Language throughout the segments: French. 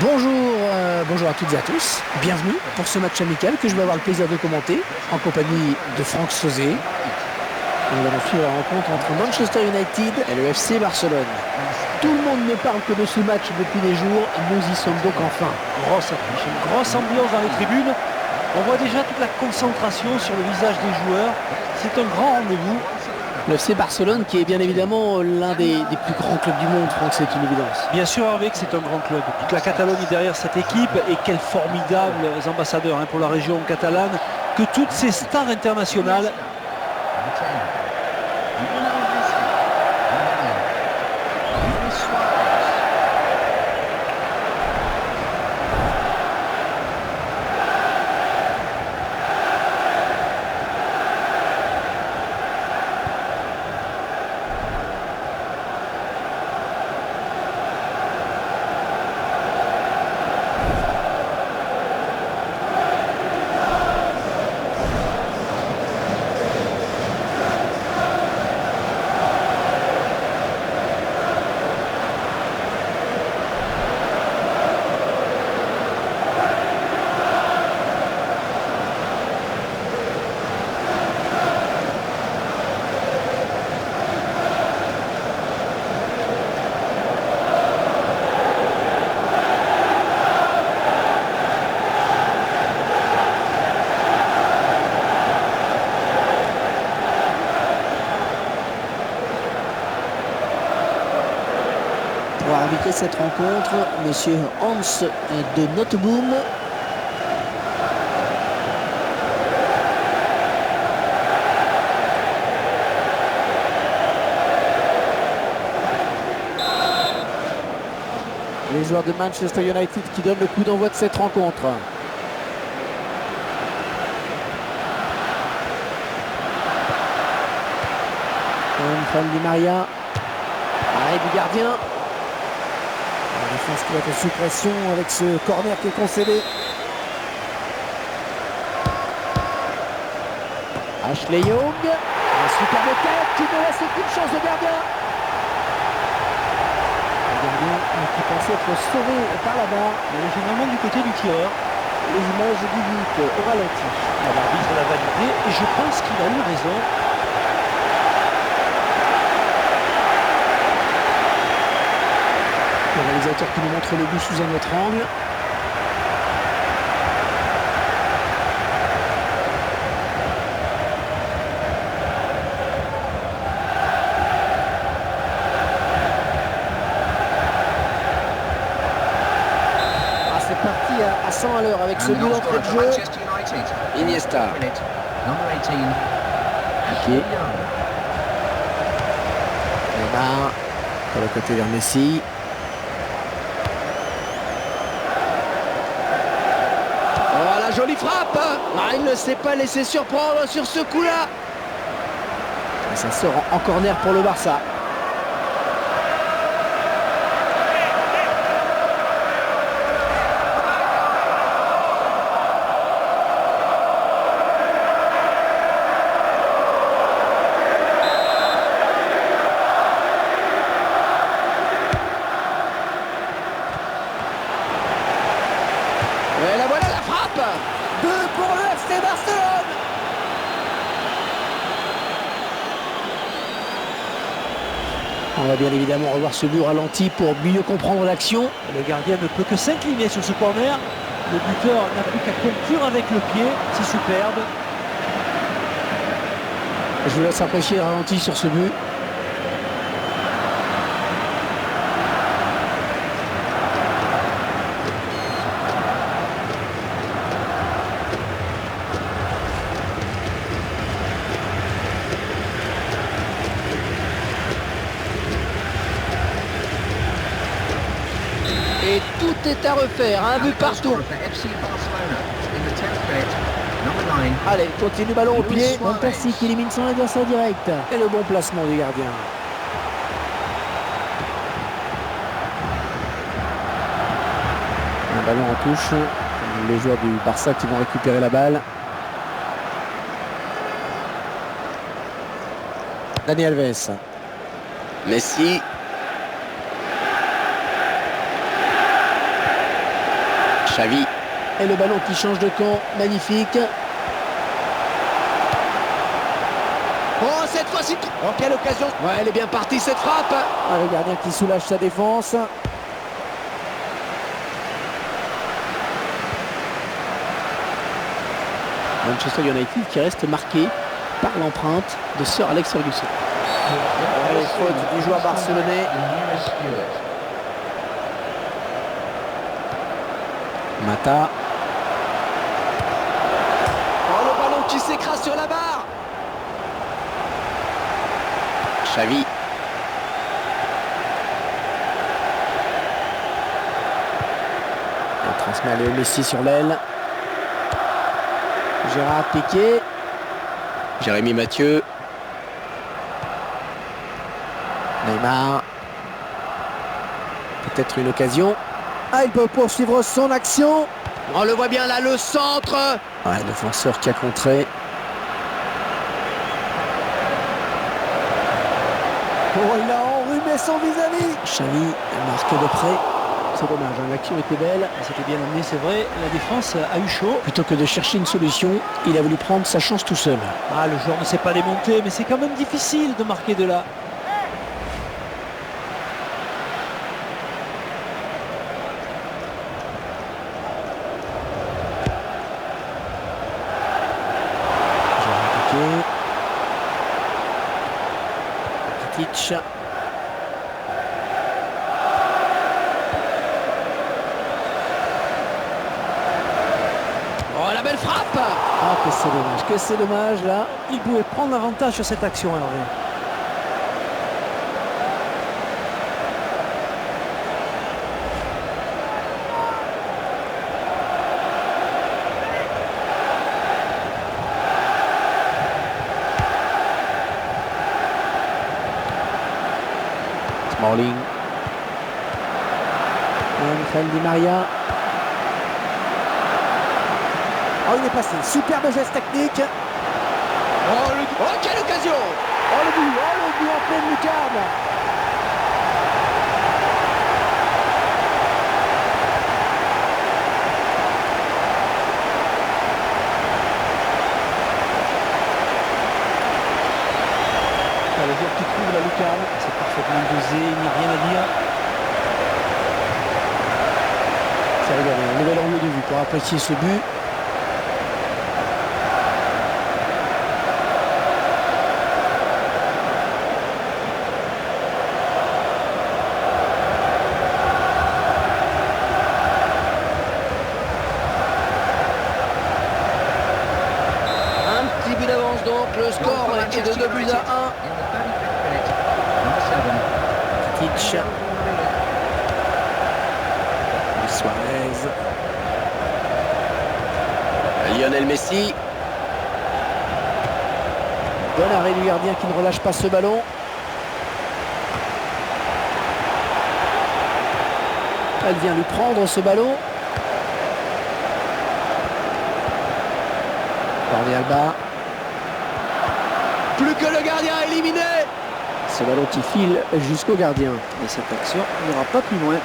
Bonjour à toutes et à tous. Bienvenue pour ce match amical que je vais avoir le plaisir de commenter en compagnie de Franck Sauzet. Nous allons suivre la rencontre entre Manchester United et le FC Barcelone. Tout le monde ne parle que de ce match depuis des jours. Nous y sommes donc enfin. Grosse affiche, une grosse ambiance dans les tribunes. On voit déjà toute la concentration sur le visage des joueurs. C'est un grand rendez-vous. Le FC Barcelone qui est bien évidemment l'un des plus grands clubs du monde, Franck, c'est une évidence. Bien sûr, Hervé, que c'est un grand club. Toute la Catalogne est derrière cette équipe et quels formidables ambassadeurs pour la région catalane. Que toutes ces stars internationales Pour arbitrer cette rencontre, monsieur Hans de Noteboom. Les joueurs de Manchester United qui donnent le coup d'envoi de cette rencontre. Angel Di Maria. Arrêt du gardien. La défense qui va être sous pression avec ce corner qui est concédé. Ashley Young. Un superbe tête qui ne laisse aucune chance au gardien. Le gardien qui pensait être sauvé par la barre. il est généralement du côté du tireur. Les images du but au ralenti. L'arbitre l'a validé et je pense qu'il a eu raison. Le réalisateur qui nous montre le but sous un autre angle. Ah, c'est parti à 100 à l'heure avec ce but d'entrée de jeu. Iniesta. Piqué. Neymar. Sur le côté vers Messi. Jolie frappe. Il ne s'est pas laissé surprendre sur ce coup-là. Et ça sort en corner pour le Barça. Et la voilà la frappe. 2 pour le FC Barcelone. On va bien évidemment revoir ce but ralenti pour mieux comprendre l'action. Le gardien ne peut que s'incliner sur ce corner. Le buteur n'a plus qu'à conclure avec le pied. C'est superbe. Je vous laisse apprécier le ralenti sur ce but. Et tout est à refaire, un but partout. Allez, continue ballon au pied. Fantastique, il élimine son adversaire direct. Et le bon placement du gardien. Un ballon en touche. Les joueurs du Barça qui vont récupérer la balle. Dani Alves. Messi. Xavi. Et le ballon qui change de camp, magnifique. Oh, cette fois-ci. Oh, quelle occasion. Ouais, elle est bien partie cette frappe. Ah, le gardien qui soulage sa défense. Manchester United qui reste marqué par l'empreinte de Sir Alex Ferguson. Allez, faute du joueur barcelonais. Mata. Oh, le ballon qui s'écrase sur la barre. Xavi. Il transmet à Léo Messi sur l'aile. Gérard Piqué. Jérémy Mathieu. Neymar. Peut-être une occasion. Ah, il peut poursuivre son action. On le voit bien là, le centre. Ouais, le défenseur qui a contré. Oh, il a enrhumé son vis-à-vis. Xavi marque de près. C'est dommage, hein, l'action était belle. C'était bien amené, c'est vrai. La défense a eu chaud. Plutôt que de chercher une solution, il a voulu prendre sa chance tout seul. Ah, le joueur ne s'est pas démonté, mais c'est quand même difficile de marquer de là. Rakitic. Oh, la belle frappe. Ah, que c'est dommage là. Il pouvait prendre l'avantage sur cette action, Hervé. Smalling. Angel Di Maria. Oh, il est passé. Superbe geste technique. Oh, quelle occasion. Oh, le but en pleine lucarne. Le joueur qui trouve la lucarne. C'est parfaitement dosé, il n'y a rien à dire. C'est rigolo, un nouvel angle de vue pour apprécier ce but. Un petit but d'avance donc, le score est de 2-1. Rakitic. Suarez. Lionel Messi. Bon arrêt du gardien qui ne relâche pas ce ballon. Elle vient lui prendre ce ballon. Jordi Alba. Plus que le gardien éliminé. Ce ballon qui file jusqu'au gardien. Et cette action n'ira pas plus loin.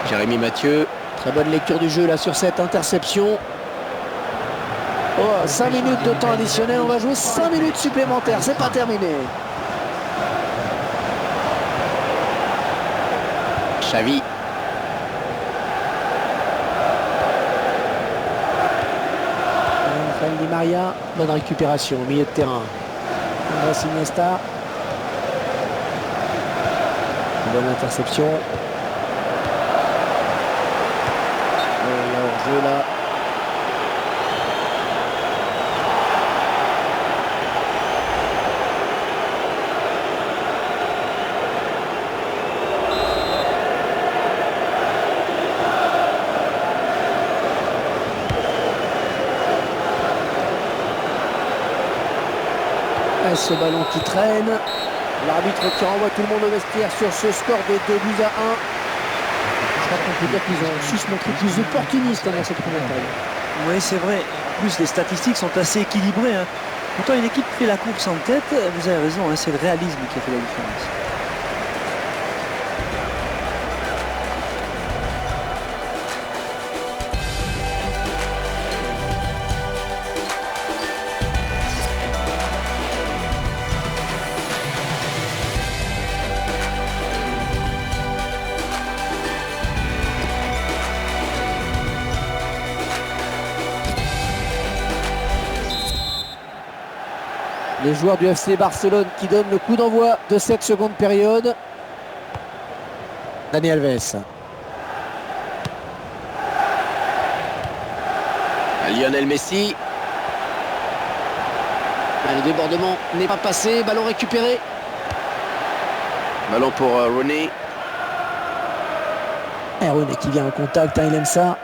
Jérémy Mathieu. Très bonne lecture du jeu là sur cette interception. Oh, 5 minutes de temps additionnel. On va jouer 5 minutes supplémentaires. C'est pas terminé. Xavi. Angel Di Maria. Bonne récupération au milieu de terrain. Andrés Iniesta. Bonne interception. Hors-jeu là. Et ce ballon qui traîne. L'arbitre qui renvoie tout le monde au vestiaire sur ce score de 2-1. Je crois qu'on peut dire qu'ils ont su se montrer plus opportunistes dans cette première période. Oui, c'est vrai. En plus, les statistiques sont assez équilibrées. Hein. Pourtant, une équipe fait la course en tête, vous avez raison, hein, c'est le réalisme qui a fait la différence. Les joueurs du FC Barcelone qui donnent le coup d'envoi de cette seconde période. Dani Alves. Lionel Messi. Le débordement n'est pas passé. Ballon récupéré. Ballon pour Rooney. Et Rooney qui vient en contact. Il aime ça.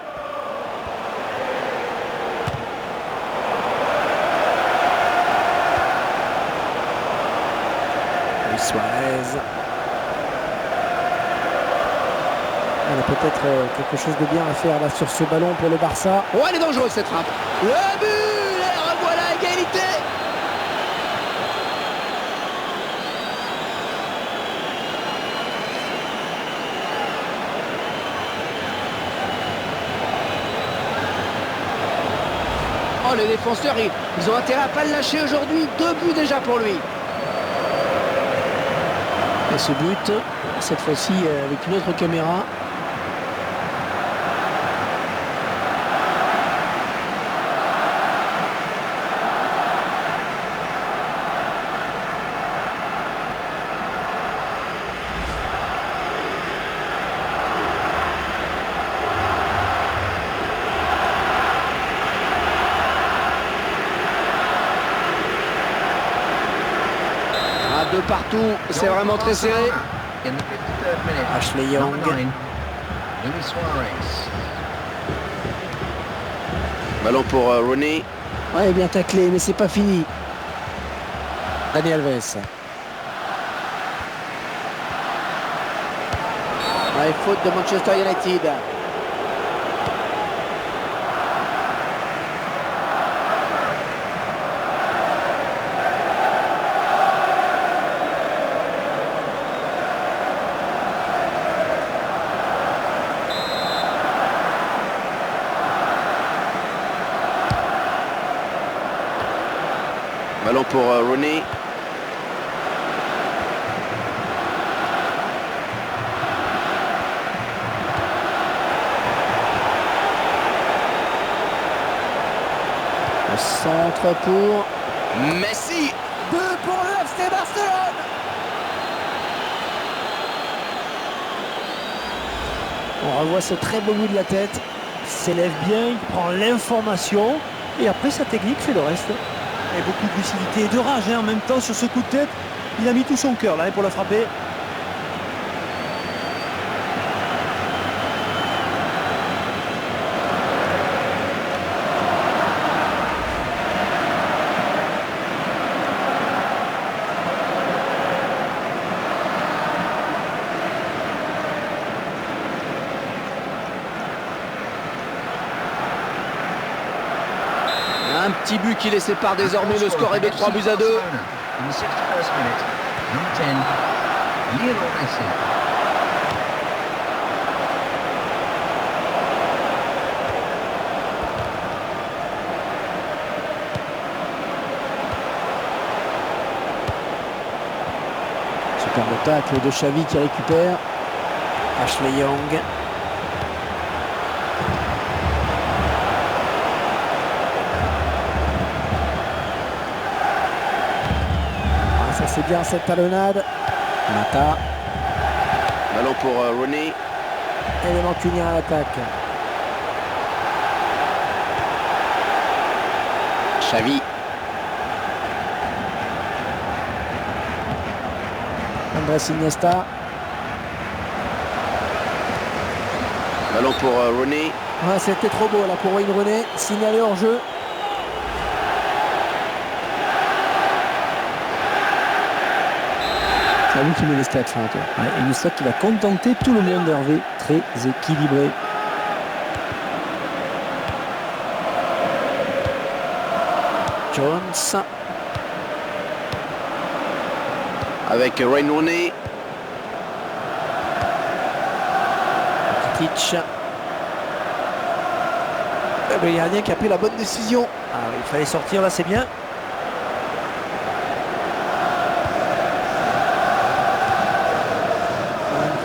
Suarez. Elle a peut-être quelque chose de bien à faire là sur ce ballon pour le Barça. Oh, elle est dangereuse cette frappe. Le but, et revoilà égalité. Oh, les défenseurs, ils ont intérêt à pas le lâcher aujourd'hui. 2 buts déjà pour lui. Et ce but, cette fois-ci avec une autre caméra. De partout, c'est vraiment très serré. Ashley Young. Ballon pour Rooney. Ouais, bien taclé, mais c'est pas fini. Dani Alves. Ouais, faute de Manchester United. Ballon pour Rooney. Le centre pour Messi. But pour le FC Barcelone. On revoit ce très beau but de la tête. Il s'élève bien, il prend l'information et après sa technique fait le reste. Et beaucoup de lucidité et de rage hein, en même temps sur ce coup de tête. Il a mis tout son cœur là pour la frapper. Un petit but qui les sépare désormais, le score est de 3 buts à 2. Superbe tacle de Xavi qui récupère. Ashley Young. C'est bien cette talonnade. Mata. Ballon pour Rooney. Et les Mancuniens à l'attaque. Xavi. Andrés Iniesta. Ballon pour Rooney. Ouais, c'était trop beau là pour Wayne Rooney. Signalé hors jeu. C'est à vous qui met les stats, toi. Ouais, une stat qui va contenter tout le monde, Hervé. Très équilibré. Jones. avec Wayne Rooney. Rakitic. Le gardien qui a pris la bonne décision. Ah, il fallait sortir là, c'est bien.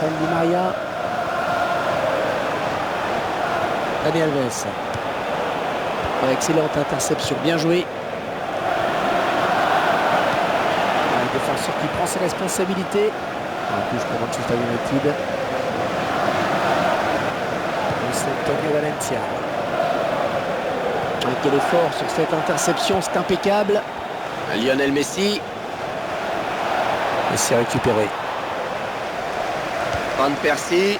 Di Maria. Dani Alves. Excellente interception, bien joué. Un défenseur qui prend ses responsabilités. En plus pour Manchester United. C'est Antonio Valencia. Quel effort sur cette interception, c'est impeccable. Lionel Messi. Messi récupéré. Van Persie.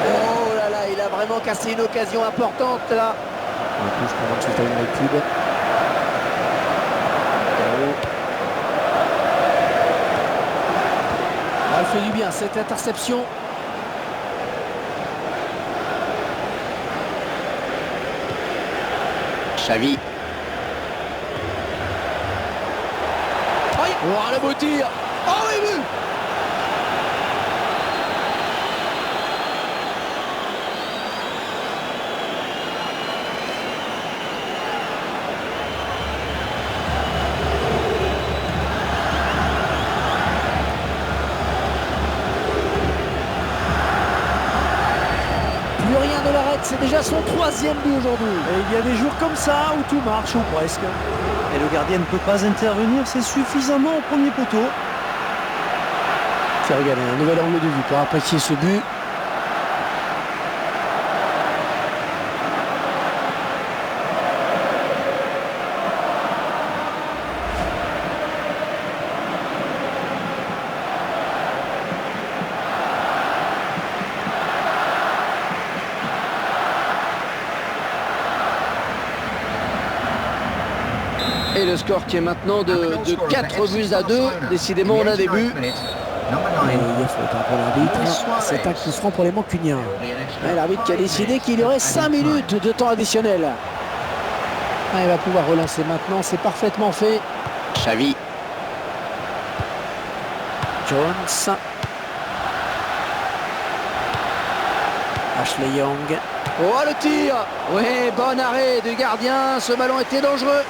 Oh là là, il a vraiment cassé une occasion importante là. En plus pour Manchester United. Ah, elle fait du bien cette interception. Xavi. Oh, le beau tir. Oh oui, oui. Plus rien ne l'arrête, c'est déjà son 3e but aujourd'hui. Et il y a des jours comme ça où tout marche, ou presque. Et le gardien ne peut pas intervenir, c'est suffisamment au premier poteau. Tiens, regardez, un nouvel angle de vue pour apprécier ce but. Et le score qui est maintenant de 4 buts à 2. Décidément, on a des buts. Il y a faute pour l'arbitre. C'est un coup franc pour les Mancuniens. L'arbitre qui a décidé qu'il y aurait 5 minutes de temps additionnel. Il va pouvoir relancer maintenant, c'est parfaitement fait. Xavi. Jones. Ashley Young. Oh, le tir. Oui, bon arrêt du gardien. Ce ballon était dangereux.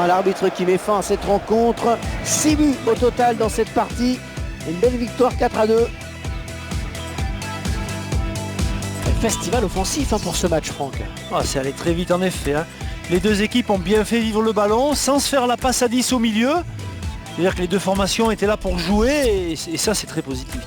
L'arbitre qui met fin à cette rencontre. 6 buts au total dans cette partie. Une belle victoire 4-2. Festival offensif pour ce match, Franck. C'est allé très vite en effet. Les deux équipes ont bien fait vivre le ballon sans se faire la passe à 10 au milieu. C'est-à-dire que les deux formations étaient là pour jouer et ça c'est très positif.